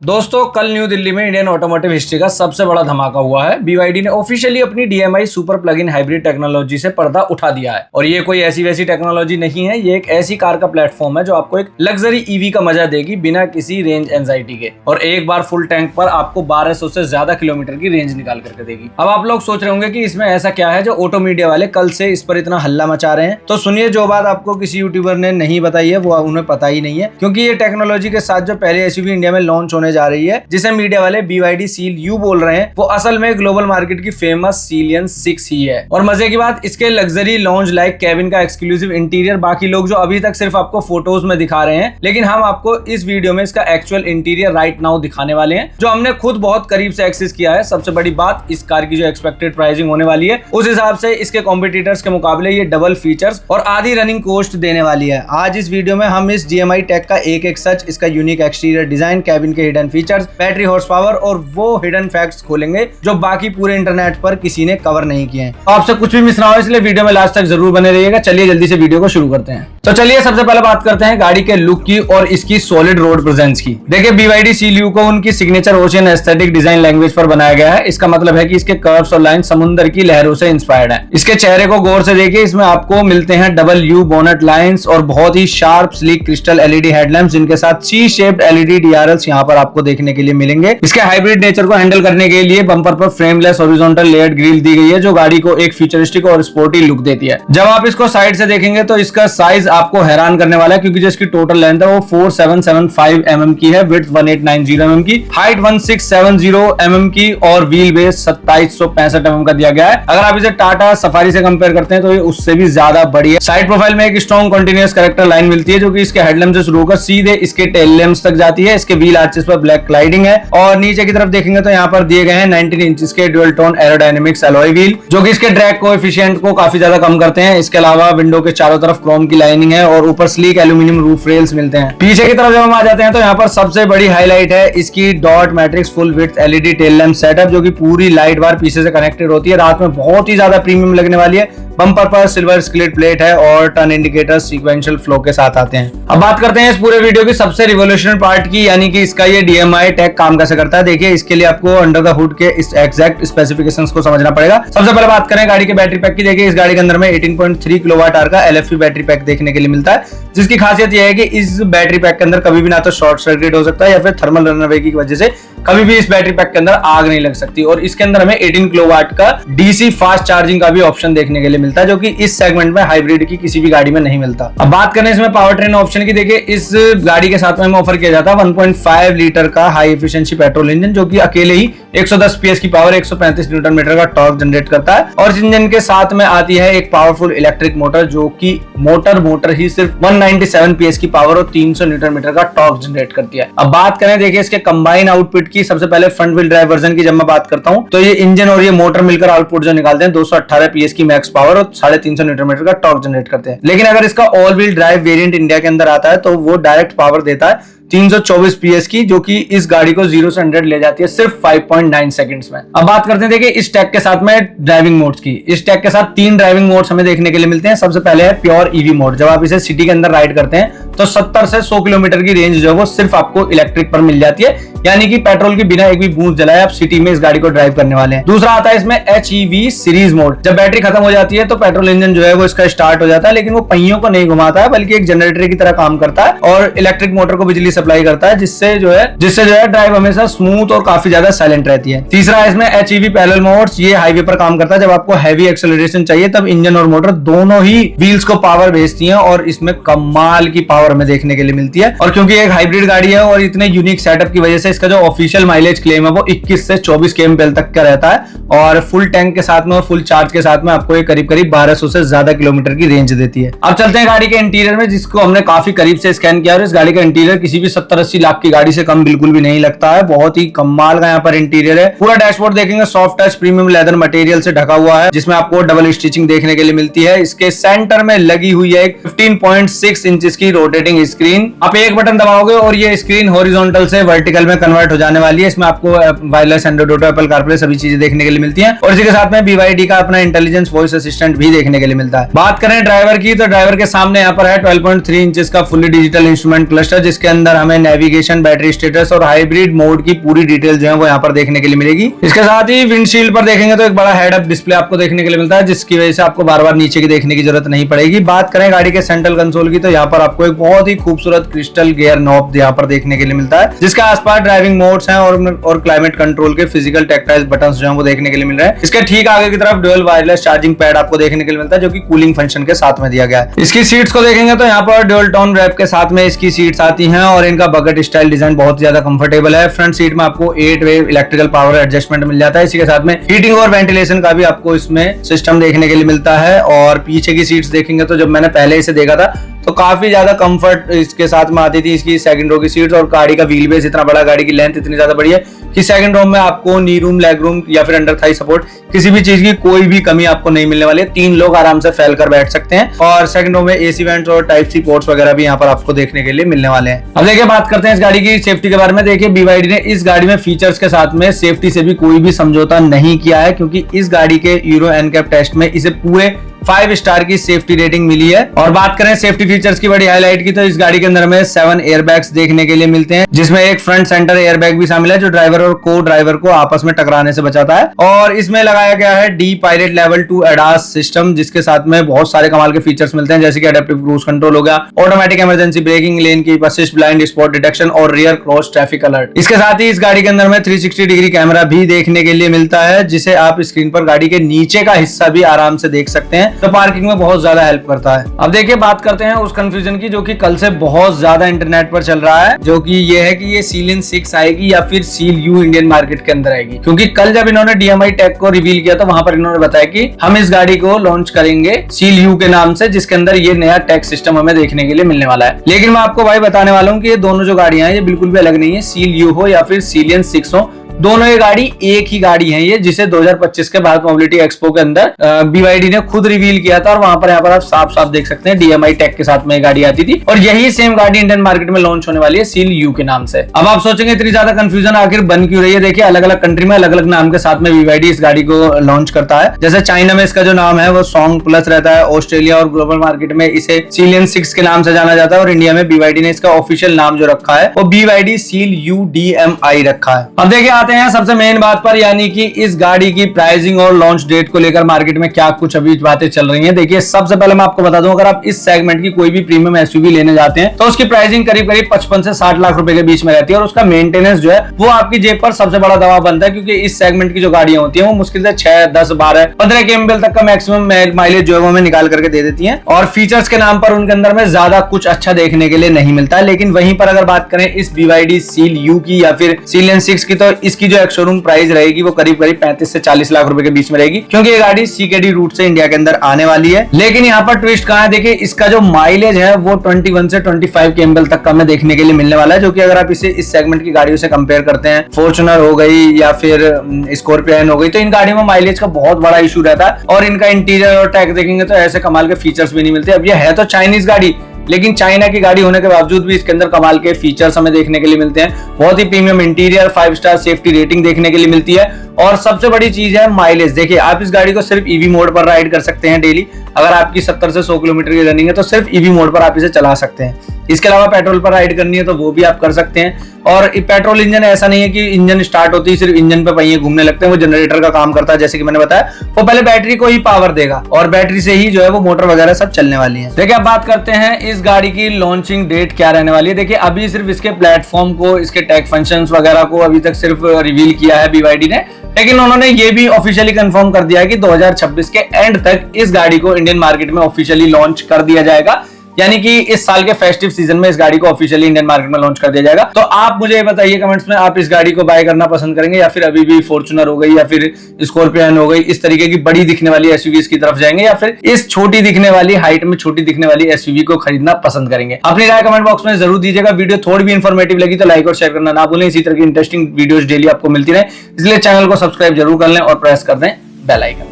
दोस्तों कल न्यू दिल्ली में इंडियन ऑटोमोटिव हिस्ट्री का सबसे बड़ा धमाका हुआ है। BYD ने ऑफिशियली अपनी DMI super plug in hybrid technology से पर्दा उठा दिया है। और ये कोई ऐसी वैसी टेक्नोलॉजी नहीं है, ये एक ऐसी कार का प्लेटफॉर्म है जो आपको एक लग्जरी EV का मजा देगी बिना किसी रेंज एंजाइटी के, और एक बार फुल टैंक पर आपको 1200 से ज्यादा किलोमीटर की रेंज निकाल करके देगी। अब आप लोग सोच रहे होंगे कि इसमें ऐसा क्या है जो ऑटो मीडिया वाले कल से इस पर इतना हल्ला मचा रहे हैं। तो सुनिए, जो बात आपको किसी यूट्यूबर ने नहीं बताई है वो उन्हें पता ही नहीं है, क्योंकि ये टेक्नोलॉजी के साथ जो पहले SUV इंडिया में लॉन्च होने जा रही है, जिसे मीडिया वाले BYD सील U बोल रहे हैं, वो असल में ग्लोबल मार्केट की फेमस सीलियन 6 ही है। और मजे की बात, इसके लग्जरी लॉन्च लाइक कैबिन का एक्सक्लूसिव इंटीरियर बाकी लोग जो अभी तक सिर्फ आपको फोटोज में दिखा रहे हैं, लेकिन हम आपको इस वीडियो में इसका एक्चुअल इंटीरियर राइट नाउ दिखाने वाले हैं, जो हमने खुद बहुत करीब से एक्सेस किया है। सबसे बड़ी बात, इस कार की जो एक्सपेक्टेड प्राइसिंग होने वाली है उस हिसाब से इसके कॉम्पिटिटर्स के मुकाबले ये डबल फीचर्स और आधी रनिंग कॉस्ट देने वाली है। आज इस वीडियो में हम इस DMI टेक का एक एक सच, इसका यूनिक एक्सटीरियर डिजाइन, कैबिन के hidden features, battery horse power और वो हिडन फैक्ट्स खोलेंगे जो बाकी पूरे इंटरनेट पर किसी ने कवर नहीं किए हैं। तो आपसे कुछ भी मिस ना हो, इसलिए वीडियो में लास्ट तक जरूर बने रहिएगा। चलिए जल्दी से वीडियो को शुरू करते हैं। तो चलिए सबसे पहले बात करते हैं गाड़ी के लुक की और इसकी सॉलिड रोड प्रेजेंस की। देखिए, BYD सील U को उनकी signature ocean aesthetic design language पर बनाया गया है। इसका मतलब है कि इसके कर्व्स और लाइन समुद्र की लहरों से इंस्पायर्ड है। इसके चेहरे को गौर से देखिए, इसमें आपको मिलते हैं डबल U बोनट लाइंस और बहुत ही sharp sleek crystal LED headlamps, जिनके साथ C शेप्ड LED DRLs यहाँ पर आपको देखने के लिए मिलेंगे। इसके हाइब्रिड नेचर को हैंडल करने के लिए बम्पर पर फ्रेमलेस हॉरिजॉन्टल लेयर्ड ग्रिल दी गई है, जो गाड़ी को एक फ्यूचरिस्टिक और स्पोर्टी लुक देती है। जब आप इसको साइड से देखेंगे तो इसका साइज आपको हैरान करने वाला है, क्योंकि जो इसकी टोटल लेंथ है वो 4775 mm की है, विड्थ 1890 mm की, हाइट 1670 mm की और व्हील बेस 2765 mm का दिया गया है। अगर आप इसे टाटा सफारी से कंपेयर करते हैं तो ये उससे भी ज्यादा बड़ी है। साइड प्रोफाइल में एक स्ट्रॉन्ग कंटिन्यूअस कैरेक्टर लाइन मिलती है, जो कि इसके हेडलैम्प से शुरू होकर सीधे इसके टेल लैम्प्स तक जाती है। इसके व्हील आर्चेस पर ब्लैक क्लाइडिंग है और नीचे की तरफ देखेंगे तो यहाँ पर दिए गए हैं 19 इंच के dual tone aerodynamics alloy wheel, जो कि इसके ड्रैग कोएफिशिएंट को काफी ज्यादा कम करते हैं। इसके अलावा विंडो के चारों तरफ क्रोम की लाइनिंग है और ऊपर स्लीक एल्यूमिनियम रूफ रेल्स मिलते हैं। पीछे की तरफ जब हम आ जाते हैं तो यहाँ पर सबसे बड़ी हाईलाइट है इसकी dot matrix full width LED tail lamp setup, जो कि पूरी लाइट बार पीछे से कनेक्टेड होती है। रात में बहुत ही ज्यादा प्रीमियम लगने वाली है। बम्पर पर सिल्वर स्क्लिट प्लेट है और टर्न इंडिकेटर सीक्वेंशियल फ्लो के साथ आते हैं। अब बात करते हैं इस पूरे वीडियो की सबसे रिवोल्यूशनरी पार्ट की, यानी कि इसका ये DMI टेक काम कैसे करता है। देखिए, इसके लिए आपको अंडर द हुड के इस एग्जैक्ट स्पेसिफिकेशंस को समझना पड़ेगा। सबसे पहले बात करें गाड़ी के बैटरी पैक की। देखिए, इस गाड़ी के अंदर में 18.3 किलोवाट आवर का LFP बैटरी पैक देखने के लिए मिलता है, जिसकी खासियत यह है कि इस बैटरी पैक के अंदर कभी भी ना तो शॉर्ट सर्किट हो सकता है या फिर थर्मल रनअवे की वजह से कभी भी इस बैटरी पैक के अंदर आग नहीं लग सकती। और इसके अंदर हमें 18 किलोवाट का DC फास्ट चार्जिंग का भी ऑप्शन देखने के लिए मिलता है, जो कि इस सेगमेंट में हाइब्रिड की किसी भी गाड़ी में नहीं मिलता। अब बात करें इसमें पावर ट्रेन ऑप्शन की। देखिए, इस गाड़ी के साथ में हमें ऑफर किया जाता है 1.5 लीटर का हाई एफिशिएंसी पेट्रोल इंजन, जो कि अकेले ही 110 PS की पावर 135 न्यूटन मीटर का टॉर्क जनरेट करता है। और इस इंजन के साथ में आती है एक पावरफुल इलेक्ट्रिक मोटर, जो कि मोटर ही सिर्फ 197 PS की पावर और 300 न्यूटन मीटर का टॉर्क जनरेट करती है। अब बात करें देखिए इसके कंबाइन आउटपुट की। सबसे पहले फ्रंट व्हील ड्राइव वर्जन की जब मैं बात करता हूं तो ये इंजन और ये मोटर मिलकर आउटपुट जो निकालते हैं 218 PS की मैक्स पावर और 350 न्यूटन मीटर का टॉर्क जनरेट करते हैं। लेकिन अगर इसका all wheel drive variant India के अंदर आता है तो वो डायरेक्ट पावर देता है 324 PS की, जो कि इस गाड़ी को 0 से 100 ले जाती है सिर्फ 5.9 सेकंड्स में। अब बात करते हैं देखिए इस टैग के साथ में ड्राइविंग मोड्स की। इस टैग के साथ 3 ड्राइविंग मोड्स हमें देखने के लिए मिलते हैं। सबसे पहले है प्योर EV मोड। जब आप इसे सिटी के अंदर राइड करते हैं तो 70 से 100 किलोमीटर की रेंज जो है वो सिर्फ आपको इलेक्ट्रिक पर मिल जाती है, यानी कि पेट्रोल के बिना एक भी बूंद जलाए आप सिटी में इस गाड़ी को ड्राइव करने वाले हैं। दूसरा आता है इसमें HEV सीरीज मोड। जब बैटरी खत्म हो जाती है तो पेट्रोल इंजन जो है वो इसका स्टार्ट हो जाता है, लेकिन वो पहियों को नहीं घुमाता है बल्कि एक जनरेटर की तरह काम करता है और इलेक्ट्रिक मोटर को बिजली सप्लाई करता है, जिससे जो है ड्राइव हमेशा स्मूथ और काफी ज्यादा साइलेंट रहती है। तीसरा है इसमें HEV पैरेलल मोड्स। ये हाईवे पर काम करता है। जब आपको हैवी एक्सेलरेशन चाहिए तब इंजन और मोटर दोनों ही व्हील्स को पावर भेजती हैं और इसमें कमाल की पावर हमें देखने के लिए मिलती है। और क्योंकि एक हाइब्रिड गाड़ी है और इतने यूनिक सेटअप की वजह से इसका जो ऑफिशियल माइलेज क्लेम है वो 21 से 24 kmpl तक का रहता है और फुल टैंक के साथ में और फुल चार्ज के साथ में आपको ये करीब 1200 से ज्यादा किलोमीटर की रेंज देती है। अब चलते हैं गाड़ी के इंटीरियर में, जिसको हमने काफी करीब से स्कैन किया और इस गाड़ी का इंटीरियर किसी भी 70-80 लाख की गाड़ी से कम बिल्कुल भी नहीं लगता है। बहुत ही कमाल का यहाँ पर इंटीरियर है। पूरा डैशबोर्ड देखेंगे soft touch premium leather material से ढका हुआ है, जिसमें आपको डबल स्टिचिंग देखने के लिए मिलती है। इसके सेंटर में लगी हुई है एक 15.6 इंच की रोटेट रोटेटिंग स्क्रीन। आप एक बटन दबाओगे और ये स्क्रीन हॉरिजॉन्टल से वर्टिकल में कन्वर्ट हो जाने वाली है। इसमें आपको wireless Android auto, Apple CarPlay सभी चीजें देखने के लिए मिलती हैं और इसी के साथ में BYD का अपना इंटेलिजेंस वॉइस असिस्टेंट भी देखने के लिए मिलता है। बात करें ड्राइवर की तो ड्राइवर के सामने यहाँ पर है 12.3 इंचेस का फुल्ली डिजिटल इंस्ट्रूमेंट क्लस्टर, जिसके अंदर हमें नेविगेशन, बैटरी स्टेटस और हाइब्रिड मोड की पूरी डिटेल जो है वो यहाँ पर देखने के लिए मिलेगी। इसके साथ ही विंडशील्ड पर देखेंगे तो एक बड़ा हेड अप डिस्प्ले आपको देखने के लिए मिलता है, जिसकी वजह से आपको बार बार नीचे की देखने की जरूरत नहीं पड़ेगी। बात करें गाड़ी के सेंट्रल कंसोल की तो यहाँ पर आपको एक बहुत ही खूबसूरत क्रिस्टल गियर नॉब यहाँ पर देखने के लिए मिलता है, जिसके आसपास ड्राइविंग मोड्स हैं और क्लाइमेट कंट्रोल के फिजिकल टैक्टाइल बटन्स जो हैं वो देखने के लिए मिल रहे हैं। इसके ठीक आगे की तरफ डुअल वायरलेस चार्जिंग पैड आपको देखने के लिए मिलता है, जो कि कूलिंग फंक्शन के साथ में दिया गया है। इसकी सीट्स को देखेंगे तो यहाँ पर डुअल टोन रैप के साथ में इसकी सीट्स आती हैं और इनका बकेट स्टाइल डिजाइन बहुत ज्यादा कंफर्टेबल है। फ्रंट सीट में आपको 8 वे इलेक्ट्रिकल पावर एडजस्टमेंट मिल जाता है। इसी के साथ में हीटिंग और वेंटिलेशन का भी आपको इसमें सिस्टम देखने के लिए मिलता है। और पीछे की सीट्स देखेंगे तो जब मैंने पहले इसे देखा था तो काफी ज्यादा कंफर्ट इसके साथ में आती थी इसकी सेकंड रो की सीट्स, और गाड़ी का व्हील बेस इतना बड़ा, गाड़ी की लेंथ इतनी ज्यादा बड़ी है कि सेकंड रो में आपको नी रूम, लेग रूम या फिर अंडर थाई सपोर्ट किसी भी चीज की कोई भी कमी आपको नहीं मिलने वाली है। 3 लोग आराम से फैल कर बैठ सकते हैं और सेकंड रो में AC वेंट्स और टाइप सी पोर्ट्स वगैरह भी यहाँ पर आपको देखने के लिए मिलने वाले हैं। अब देखिए बात करते हैं इस गाड़ी की सेफ्टी के बारे में। देखिए BYD ने इस गाड़ी में फीचर्स के साथ में सेफ्टी से भी कोई भी समझौता नहीं किया है, क्योंकि इस गाड़ी के यूरो NCAP टेस्ट में इसे पूरे 5 स्टार की सेफ्टी रेटिंग मिली है। और बात करें सेफ्टी फीचर्स की बड़ी हाईलाइट की तो इस गाड़ी के अंदर में 7 एयरबैग्स देखने के लिए मिलते हैं, जिसमें एक फ्रंट सेंटर एयरबैग भी शामिल है जो ड्राइवर और को ड्राइवर को आपस में टकराने से बचाता है। और इसमें लगाया गया है D pilot level 2 ADAS system, जिसके साथ में बहुत सारे कमाल के फीचर्स मिलते हैं, जैसे कि एडेप्टिव क्रूज कंट्रोल हो गया, automatic emergency breaking, lane keep assist, blind spot detection और रियर क्रॉस ट्रैफिक अलर्ट। इसके साथ ही इस गाड़ी के अंदर में 360 डिग्री कैमरा भी देखने के लिए मिलता है, जिसे आप स्क्रीन पर गाड़ी के नीचे का हिस्सा भी आराम से देख सकते हैं, तो पार्किंग में बहुत ज्यादा हेल्प करता है। अब देखिए बात करते हैं उस कंफ्यूजन की जो कि कल से बहुत ज्यादा इंटरनेट पर चल रहा है, जो कि ये है कि ये सीलियन 6 आएगी या फिर सील यू इंडियन मार्केट के अंदर आएगी। क्योंकि कल जब इन्होंने DMI टेक को रिवील किया तो वहां पर इन्होंने बताया कि हम इस गाड़ी को लॉन्च करेंगे सील यू के नाम से, जिसके अंदर ये नया टेक सिस्टम हमें देखने के लिए मिलने वाला है। लेकिन मैं आपको भाई बताने वाला हूँ कि ये दोनों जो गाड़ियां हैं ये बिल्कुल भी अलग नहीं है। सील यू हो या फिर सीलियन 6 हो, दोनों ये गाड़ी एक ही गाड़ी है ये, जिसे 2025 के भारत मोबिलिटी एक्सपो के अंदर BYD ने खुद रिवील किया था और वहां पर यहाँ पर आप साफ साफ देख सकते हैं DMI टेक के साथ में ये गाड़ी आती थी और यही सेम गाड़ी इंडियन मार्केट में लॉन्च होने वाली है सील यू के नाम से। अब आप सोचेंगे इतनी ज्यादा कंफ्यूजन आखिर बन क्यों रही है। देखिए अलग अलग कंट्री में अलग अलग नाम के साथ में BYD इस गाड़ी को लॉन्च करता है। जैसे चाइना में इसका जो नाम है वो सॉन्ग प्लस रहता है, ऑस्ट्रेलिया और ग्लोबल मार्केट में इसे सीलियन 6 के नाम से जाना जाता है और इंडिया में BYD ने इसका ऑफिशियल नाम जो रखा है वो BYD सील यू DMI रखा है। अब देखिए आते हैं सबसे मेन बात पर, यानी कि इस गाड़ी की प्राइसिंग और लॉन्च डेट को लेकर मार्केट में क्या कुछ अभी बातें चल रही हैं। देखिए सबसे पहले मैं आपको बता दूं, अगर आप इस सेगमेंट की कोई भी प्रीमियम एसयूवी लेने जाते हैं तो उसकी प्राइसिंग करीब करीब 55 से 60 लाख रुपए के बीच में रहती है और उसका मेंटेनेंस जो है वो आपकी जेब पर सबसे बड़ा दबाव बनता है, क्योंकि इस सेगमेंट की जो गाड़ियां होती है वो मुश्किल से 6, 10, 12, 15 kmpl तक का मैक्सिमम माइलेज जो है वो हमें निकाल करके दे देती है और फीचर्स के नाम पर उनके अंदर में ज्यादा कुछ अच्छा देखने के लिए नहीं मिलता है। लेकिन वहीं पर अगर बात करें इस BYD सील यू की या फिर सीलियन 6 की, तो इसकी जो एक शोरूम प्राइस रहेगी वो करीब करीब 35 से 40 लाख रुपए के बीच में रहेगी, क्योंकि ये गाड़ी CKD रूट से इंडिया के अंदर आने वाली है। लेकिन यहाँ पर ट्विस्ट कहाँ है, देखिए इसका जो माइलेज है वो 21 से 25 kmpl तक का हमें देखने के लिए मिलने वाला है, जो कि अगर आप इसे इस सेगमेंट की गाड़ियों से कंपेयर करते हैं, फॉर्च्यूनर हो गई या फिर स्कॉर्पियन हो गई, तो इन गाड़ियों में माइलेज का बहुत बड़ा इशू रहता है और इनका इंटीरियर और टैग देखेंगे तो ऐसे कमाल के फीचर्स भी नहीं मिलते। अब ये है तो चाइनीज गाड़ी, लेकिन चाइना की गाड़ी होने के बावजूद भी इसके अंदर कमाल के फीचर्स हमें देखने के लिए मिलते हैं। बहुत ही premium interior, 5 star safety rating देखने के लिए मिलती है और सबसे बड़ी चीज है माइलेज। देखिए आप इस गाड़ी को सिर्फ ईवी मोड पर राइड कर सकते हैं डेली। अगर आपकी 70 से 100 किलोमीटर की रनिंग है तो सिर्फ ईवी मोड पर आप इसे चला सकते हैं। इसके अलावा पेट्रोल पर राइड करनी है तो वो भी आप कर सकते हैं। और पेट्रोल इंजन ऐसा नहीं है कि इंजन स्टार्ट होती है सिर्फ इंजन पे पहिए घूमने लगते हैं, वो जनरेटर का काम करता है। जैसे कि मैंने बताया वो पहले बैटरी को ही पावर देगा और बैटरी से ही जो है वो मोटर वगैरह सब चलने वाली है। देखिए अब बात करते हैं इस गाड़ी की लॉन्चिंग डेट क्या रहने वाली है। देखिए अभी सिर्फ इसके प्लेटफॉर्म को, इसके टेक फंक्शंस वगैरह को अभी तक सिर्फ रिवील किया है BYD ने, लेकिन उन्होंने ये भी ऑफिशियली कंफर्म कर दिया है कि 2026 के एंड तक इस गाड़ी को इंडियन मार्केट में ऑफिशियली लॉन्च कर दिया जाएगा। यानी कि इस साल के फेस्टिव सीजन में इस गाड़ी को ऑफिशियली इंडियन मार्केट में लॉन्च कर दिया जाएगा। तो आप मुझे बताइए कमेंट्स में, आप इस गाड़ी को बाय करना पसंद करेंगे या फिर अभी भी फॉर्च्यूनर हो गई या फिर स्कॉर्पियन हो गई, इस तरीके की बड़ी दिखने वाली एसयूवीज की तरफ जाएंगे या फिर इस छोटी दिखने वाली, हाइट में छोटी दिखने वाली एसयूवी को खरीदना पसंद करेंगे। अपनी राय कमेंट बॉक्स में जरूर दीजिएगा। वीडियो थोड़ी भी इंफॉर्मेटिव लगी तो लाइक और शेयर करना ना भूलें। इसी तरह की इंटरेस्टिंग वीडियोस डेली आपको मिलती रहे, इसलिए चैनल को सब्सक्राइब जरूर कर लें और प्रेस कर दें बेल आइकन।